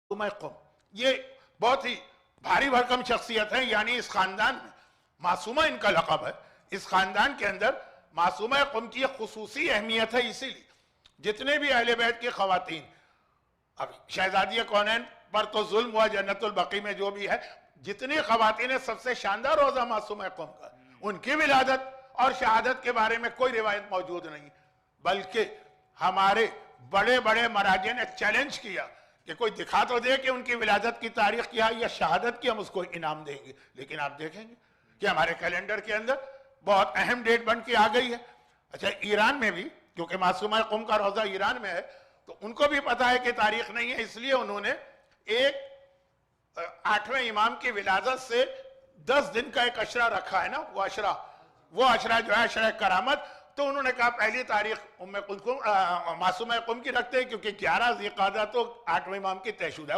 قم یہ بہت ہی بھاری بھرکم شخصیت ہے، یعنی اس خاندان میں معصومہ ان کا لقب ہے. اس خاندان کے اندر معصومہ قم کی ایک خصوصی اہمیت ہے. اسی لیے جتنے بھی اہل بیت کی خواتین، اب شہزادی کونین پر تو ظلم ہوا جنت البقیع میں جو بھی ہے، جتنی خواتین سب سے شاندار روزہ معصومہ قم کا، ان کی ولادت اور شہادت کے بارے میں کوئی روایت موجود نہیں، بلکہ ہمارے بڑے بڑے مراجع نے چیلنج کیا کہ کوئی دکھا تو دے کہ ان کی ولادت کی تاریخ کیا یا شہادت کی، ہم اس کو انعام دیں گے. لیکن آپ دیکھیں گے کہ ہمارے کیلنڈر کے اندر بہت اہم ڈیٹ بن کے آ گئی ہے. اچھا، ایران میں بھی کیونکہ معصومہ قم کا روزہ ایران میں ہے تو ان کو بھی پتا ہے کہ تاریخ نہیں ہے، اس لیے انہوں نے ایک 8ویں امام کی ولادت سے 10 دن کا ایک عشرہ رکھا ہے نا، وہ عشرہ جو ہے عشرہ کرامت. تو انہوں نے کہا پہلی تاریخ معصومہ قم کی رکھتے ہیں کیونکہ 11 ذی القعدہ تو 8ویں امام کی طے شدہ ہے.